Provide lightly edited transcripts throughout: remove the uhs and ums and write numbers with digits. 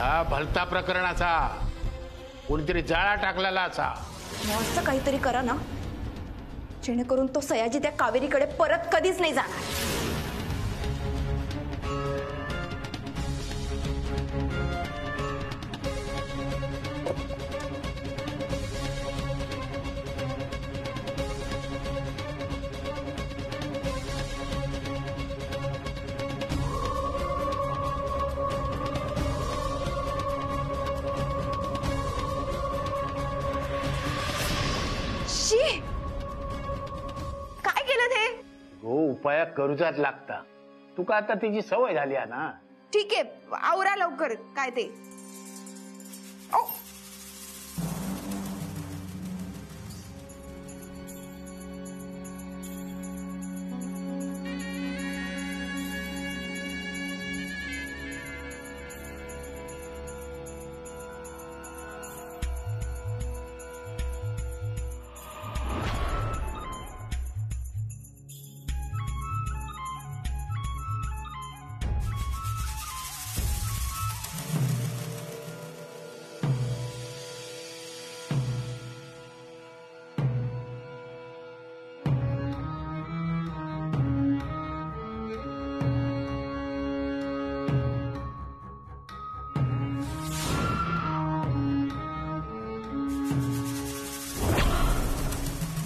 हा भलता प्रकरणाचा कोणीतरी जाळा टाकलेला असा. असं काहीतरी करा ना जेणेकरून तो सयाजी त्या कावेरीकडे परत कधीच नाही जाणार. काय केलं ते? हो उपाय करूचाच लागता. तुका आता तिची सवय झाली आहे ना. ठीक आहे आवरा लवकर. काय ते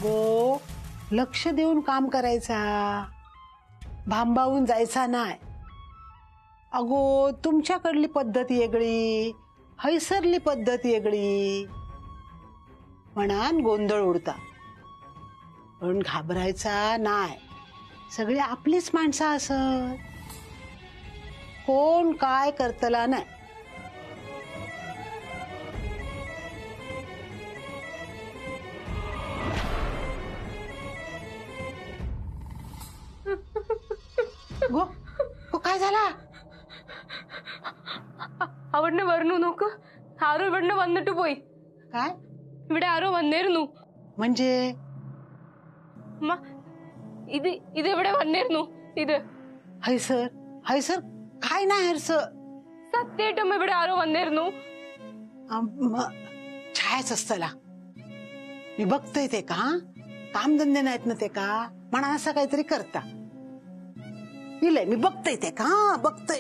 गो लक्ष देऊन काम करायचा, भांबावून जायचा नाही. अगो तुमच्याकडली पद्धत वेगळी, हैसरली पद्धत वेगळी. म्हणान गोंधळ उडता. पण घाबरायचा नाही. सगळी आपलीच माणसं असत. कोण काय करतला नाही. गो गो काय झाला? അവിടെ വരണു നോക്ക്. ആരോ ഇവിടെ വന്നിട്ട് പോയി. काय? ഇവിടെ ആരോ വന്നിരുന്നു. म्हणजे ഇത് ഇതെവിടെ വന്നിരുന്നു? ഇത് हैसर हैसर काय नाही हरस. സത്യമായിട്ടും ഇവിടെ ആരോ വന്നിരുന്നു. छायाच असतला. मी बघतोय ते का कामधंदे नाहीत ना ते का म्हणा असं काहीतरी करता. इले मी बघतोय ते का बघतोय.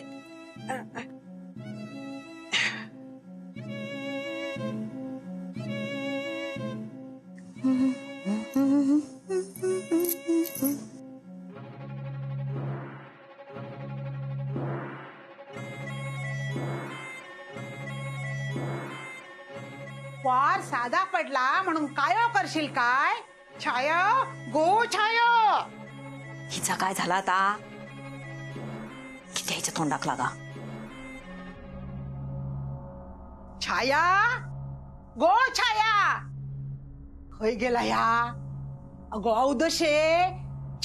वार साधा पडला म्हणून काय करशील काय? छाया गो छाया. हिचा काय झाला आता? किती ह्याच्या तोंडाक लागा. छाया गो छाया खय गेला ह्या? अगो औदशे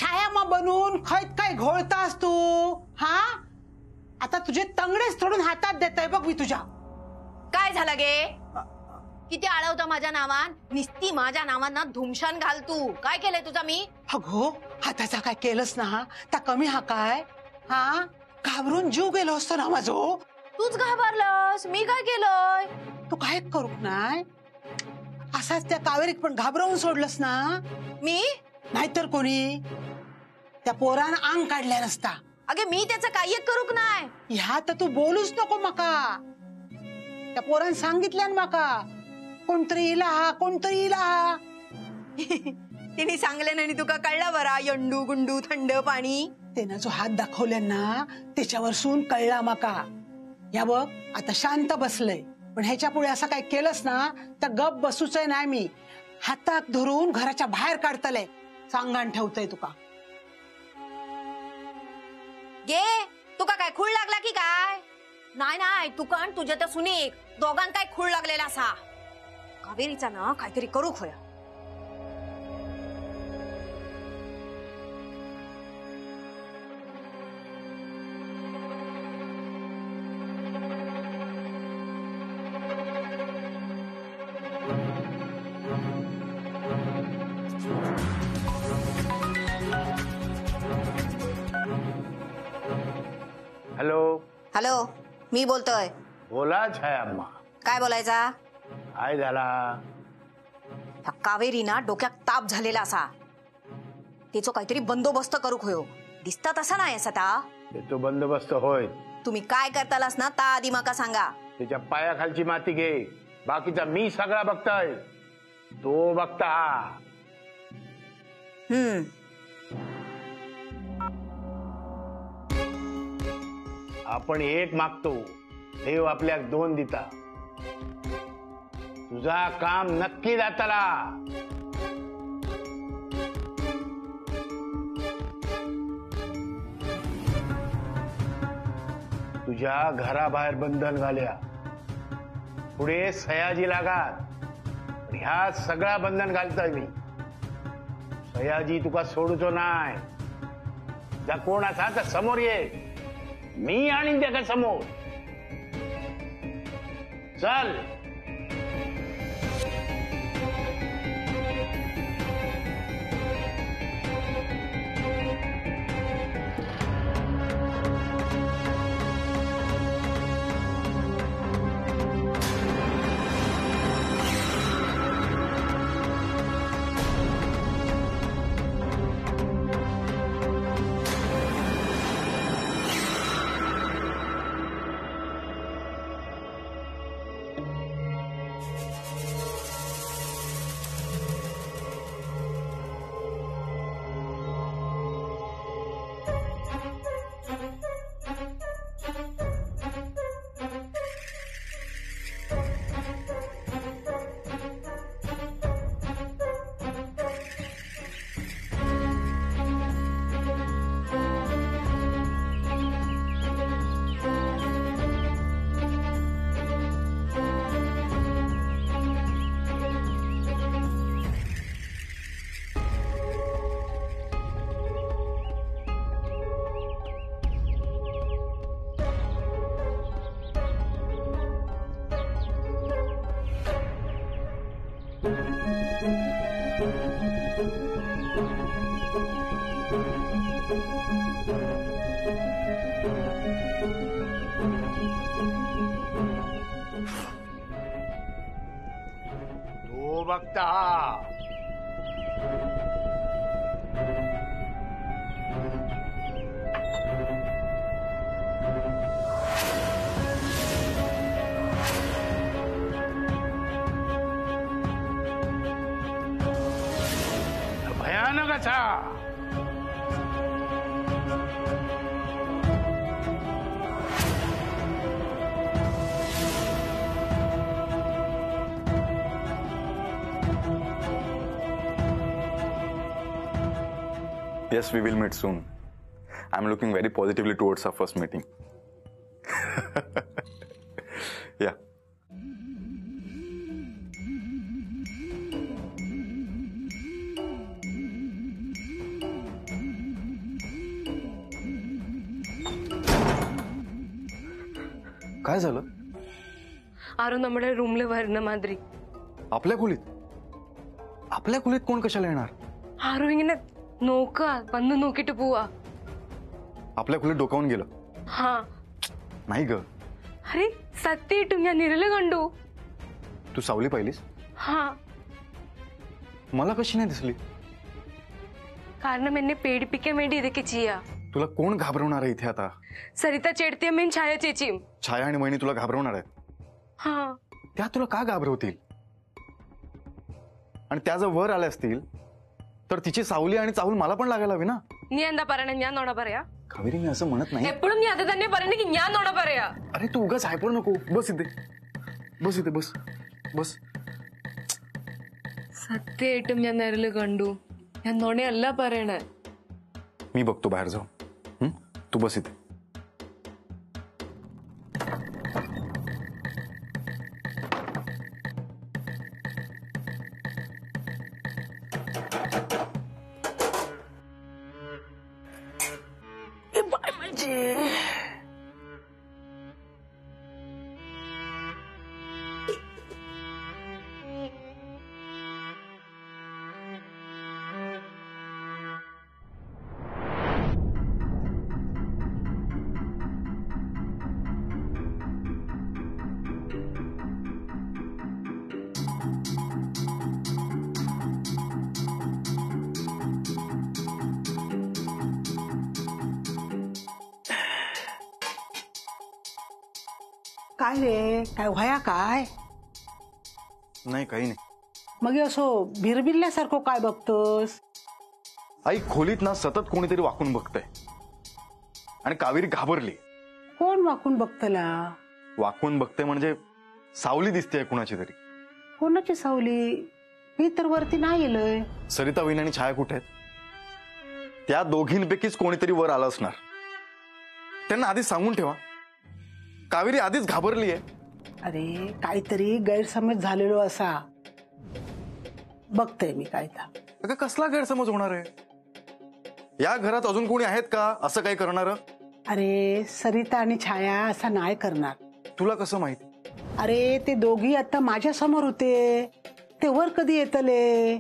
छाया मा बनून खैत काय घोळतास तू? हा आता तुझे तंगडेच तोडून हातात देतय बघ मी तुझ्या. काय झालं गे? किती आळवता माझ्या नावान? निस्ती माझ्या नावांना धुमशान घाल तू. काय केलंय तुझा मी? अगो हाताचा काय केलंस ना त्या कमी हा काय? हा घाबरून जीव गेलो असतो ना माझो. तूच घाबरलास. मी काय केलंय? तू काय करू नाही. असाच त्या कावेरीत पण घाबरवून सोडलंस ना. मी नाहीतर कोणी त्या पोरानं अंग काढल्या नसता. अगे मी त्याचं काही करूक नाही. ह्या तर तू बोलूच नको मका. त्या पोरानं सांगितल्यान मका कोणतरी इला हा कोणतरी इला हा. तिने सांगले नाही तुका कळलं बरा. यंडू गुंडू थंड पाणी. त्यानं जो हात दाखवले ना त्याच्यावर सून कळला मका. या बघ आता शांत बसलय. पण ह्याच्या पुढे असं काय केलंस ना तर गप बसूच नाही. मी हातात धरून घराच्या बाहेर काढतलंय. सांगान ठेवतय तुका. गे तुका काय खूळ लागला की काय? नाही नाही तुका आणि तुझ्या त्या सुनेक दोघां काय खूळ लागलेला असा. कावेरीचा ना काहीतरी करू खोया. हॅलो हॅलो मी बोलतोय. बोला छाया अम्मा. काय बोलायचा? काय झाला? ह्या कावेरी ना डोक्यात ताप झालेला असा. तिचो काहीतरी बंदोबस्त करूक होयो. दिसता तसा नाही आता. तो बंदोबस्त होय. तुम्ही काय करतालास ना ता आधी माका सांगा. त्याच्या पायाखालची माती घे. बाकीचा मी सगळा बघताय. तो बघता. आपण एक मागतो, देव आपल्याक दोन दिता. तुझा काम नक्की जाताला. तुझ्या घराबाहेर बंधन घाल्या. पुढे सयाजी लागात. ह्या सगळा बंधन घालतोय मी. सयाजी तुका सोडूचो नाय. जा कोण असा तर समोर ये. मी आणि त्याका समोर. चल. तो बघता. भयानक असा. Yes, we will meet soon. I'm looking very positively towards our first meeting. Yeah. काय झालं? ആരോ നമ്മുടെ റൂമിൽ വരുന്ന മാതിരി. आपल्या खोलीत? आपल्या खोलीत कोण कशाला येणार? ആരോ ഇങ്ങനെ നോക്കുക, വന്ന് നോക്കിട്ട് പോവാ. आपल्या खोलीत डोकावून गेलं? हा. नाही ग. अरे സത്യമായിട്ടും ഞാൻ നിഴല് കണ്ടു. तू सावली पाहिलीस? हा. मला कशी नाही दिसली? കാരണം എന്നെ പേടിപ്പിക്കാൻ വേണ്ടി ഇതൊക്കെ ചെയ്യാ. तुला कोण घाबरवणार आहे इथे आता? सरिता चेडतीयമ്മയും ഛായ ചേച്ചിയും. छाया आणि वहिनी तुला घाबरवणार आहेत? हा. त्या तुला का घाबरवतील? आणि त्या जर वर आल्या असतील तर तिची सावली आणि चाहूल मला पण लागायला हवी ना. നീ എന്താ പറയണേ? ഞാൻ നുണ പറയാ? कावेरी मी असं म्हणत नाही. എപ്പോഴും നീ അത് തന്നെ പറയണെങ്കിൽ ഞാൻ നുണ പറയാ. अरे तू उगाच हायपर नको. बस इथे. बस इथे बस. बस. സത്യമായിട്ടും ഞാൻ നിഴല് കണ്ടു. ഞാൻ നുണയല്ല പറയണേ. मी बघतो बाहेर जाऊ. तू बस इथे. काय रे, काय व्हाया काय? नाही काही नाही. मग हे असं भिरभिरल्यासारखं काय बघतोस? आई खोलीत ना सतत कोणीतरी वाकून बघतंय आणि कावेरी घाबरली. कोण वाकून बघतला? वाकून बघते म्हणजे सावली दिसते कुणाची तरी. कोणाची सावली? मी तर वरती नाही येलोय. सरिता वहिनी आणि छाया कुठे आहेत? त्या दोघींपैकीच कोणीतरी वर आलं असणार. त्यांना आधीच सांगून ठेवा. कावेरी आधीच घाबरली आहे. अरे काहीतरी गैरसमज झालेलो असा. बघतोय मी काय तर. अगं कसला गैरसमज होणार आहे? या घरात अजून कोणी आहेत का असं काही करणार? अरे सरिता आणि छाया असा नाही करणार. तुला कसं माहिती? अरे ते दोघी आता माझ्या समोर होते, ते वर कधी येतले?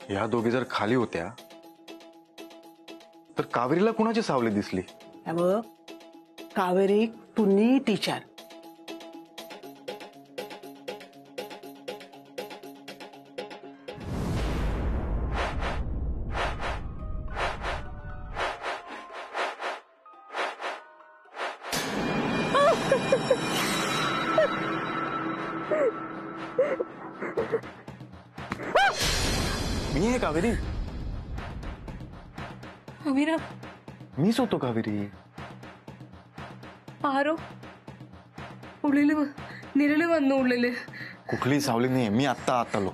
या दोघी जर खाली होत्या तर कावेरीला कुणाची सावली दिसली? बघ कावेरी टुन्नी टीचर. मी आहे कावेरी. अभिराम मीच होतो कावेरी. ആരോ ഉള്ളില് നിഴല് വന്നു ഉള്ളില്. कुठली सावली नाही. मी आत्ता आत आलो.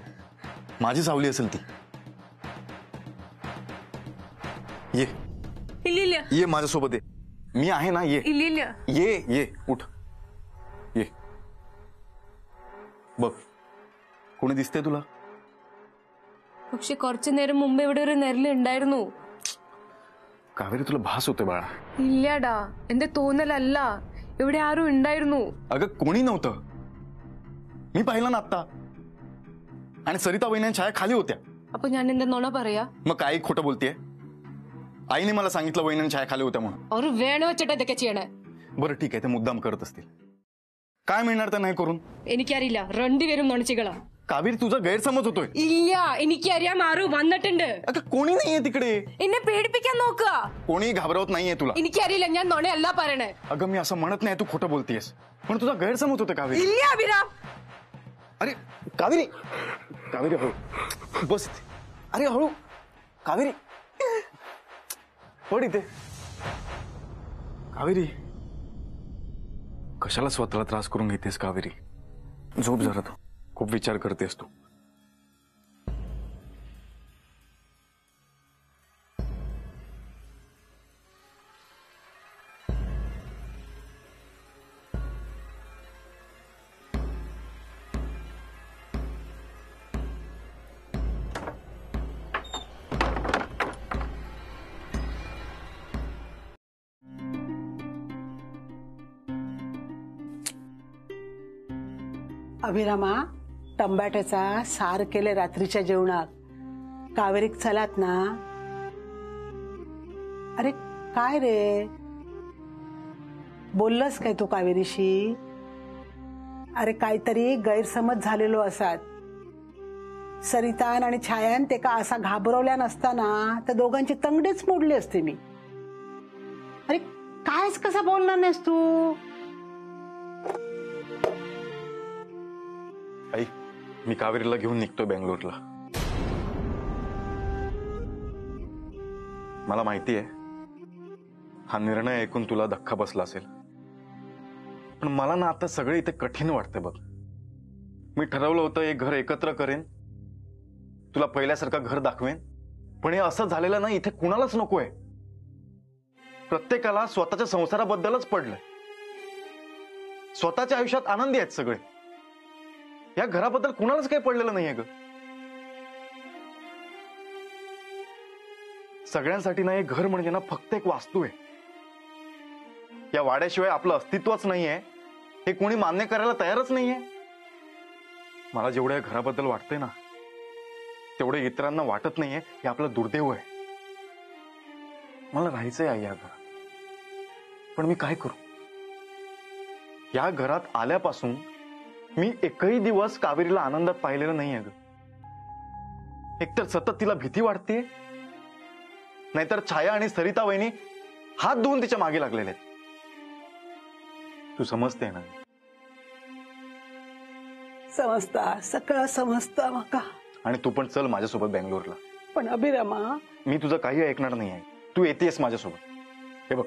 माझी सावली असेल ती. ये ഇല്ലില്ല ये माझ्यासोबत ये. मी आहे ना. ये ഇല്ലില്ല. ये उठ ये. बघ कोणी दिसतंय तुला? പക്ഷെ കുറച്ചു നേരം മുമ്പ് ഇവിടെ ഒരു നെരല് ഉണ്ടായിരുന്നു. कावेरी तुला भास होते बाळा. ഇല്ലടാ എന്റെ തോന്നലല്ല, ഇവിടെ ആരും ഉണ്ടായിരുന്നു. अगं कोणी नव्हतं. मी पाहिलं ना आत्ता. आणि सरिता वहिनी आणि छाया खाली होत्या. അപ്പൊ ഞാൻ എന്താ നുണ പറയാ? मग काय खोटं बोलतेय? आईने मला सांगितलं वहिनी आणि छाया खाली होत्या म्हणून. അവർ വേണ വെച്ചിട്ട് ഇതൊക്കെ ചെയ്യണേ. बरं ठीक आहे, ते मुद्दाम करत असतील. काय मिळणार त्या नाही करून? എനിക്കറിയില്ല, രണ്ടുപേരും നുണച്ചികളാ. कावेरी तुझा गैरसमज होतोय. ഇല്ല എനിക്കറിയാം, ആരും വന്നിട്ടുണ്ട്. अगं कोणी नाहीये तिकडे. എന്നെ പേടിപ്പിക്കാൻ നോക്കുക. कोणी घाबरवत नाहीये तुला. എനിക്കറിയില്ല, ഞാൻ നുണയല്ല പറയണേ. अगं मी असं म्हणत नाही, तू खोटं बोलतेयस. पण तुझा गैरसमज होतोय कावेरी. ഇല്ല അഭിരാം. अरे कावेरी, कावेरी हळू बस इथे. अरे हळू कावेरी, पड इथे. कावेरी कशाला स्वतःला त्रास करून घेतेस कावेरी? झोप जरा. तू खूप विचार करतेस तू. अभिरामा टंबाट्याचा सार केले रात्रीच्या जेवणात. कावेरीक चलात ना. अरे काय रे, बोललंस काय तू कावेरीशी? अरे काहीतरी गैरसमज झालेलो असात. सरितान आणि छायान ते का असा घाबरवल्या नसताना त्या दोघांची तंगडेच मोडली असते मी. अरे कायच कसा बोलणार नाहीस तू? आई मी कावेरीला घेऊन निघतोय बेंगलोरला. मला माहिती आहे हा निर्णय ऐकून तुला धक्का बसला असेल, पण मला ना आता सगळे इथे कठीण वाटतंय बघ. मी ठरवलं होतं एक घर एकत्र करेन, तुला पहिल्यासारखं घर दाखवेन, पण हे असं झालेलं नाही. इथे कुणालाच नकोय. प्रत्येकाला स्वतःच्या संसाराबद्दलच पडलंय. स्वतःच्या आयुष्यात आनंदी आहेत सगळे. या घराबद्दल कुणालाच काही पडलेलं नाहीये ग. सगळ्यांसाठी ना हे घर म्हणजे ना फक्त एक वास्तू आहे. या वाड्याशिवाय आपलं अस्तित्वच नाहीये हे कोणी मान्य करायला तयारच नाहीये. मला जेवढं या घराबद्दल वाटतंय ना तेवढे इतरांना वाटत नाहीये. हे आपलं दुर्दैव आहे. मला राहायचंय आई या घरात, पण मी काय करू? या घरात आल्यापासून मी एकही दिवस कावेरीला आनंदात पाहिलेलं नाही आहे ग. एकतर सतत तिला भीती वाटते, नाहीतर छाया आणि सरिता वहिनी हात धुवून तिच्या मागे लागलेले आहेत. तू समजते ना? समजता सगळं समजता माका. आणि तू पण चल माझ्यासोबत बँगलोरला. पण अभिरामा, मी तुझं काही ऐकणार नाही आहे. तू येतेस माझ्यासोबत. हे बघ,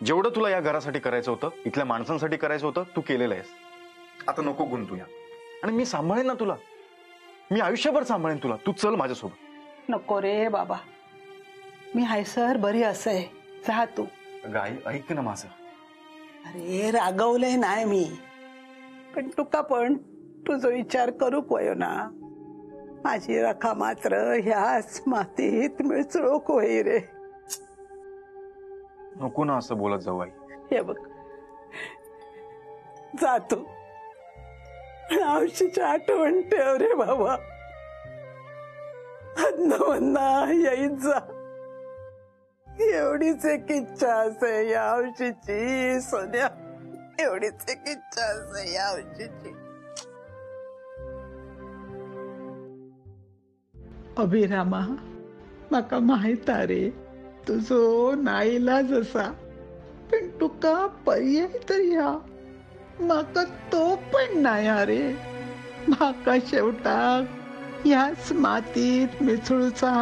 जेवढं तुला या घरासाठी करायचं होतं, इथल्या माणसांसाठी करायचं होतं, तू केलेलं आहेस. आता नको गुंतूया. आणि मी सांभाळेन ना तुला. मी आयुष्यभर सांभाळेन तुला. तू चल माझ्यासोबत. नको रे बाबा, मी हाय सर बरी असय. जा तू. गाई ऐक ना माझं. अरे रागवलंय नाही मी, पण तुका पण तुझा विचार करू पयो ना. माझी रखा मात्र ह्याच मातीत मिळचळोक होई रे. नको ना असं बोलत जाऊ आई. हे बघ, जा तू. आयुष्याची आठवण ठेव रे बाबा. अन्न येईत जा. एवढीच एक इच्छा असे या आयुष्याची सोन्या. एवढीच एक इच्छा असे या आयुष्याची. अभिरामा, माका माहित रे तुझो नाईलाज असा, पण तुका पर्याय तर ह्या. माका तो पण नाही रे. माका शेवटाक ह्याच मातीत मिसळूचा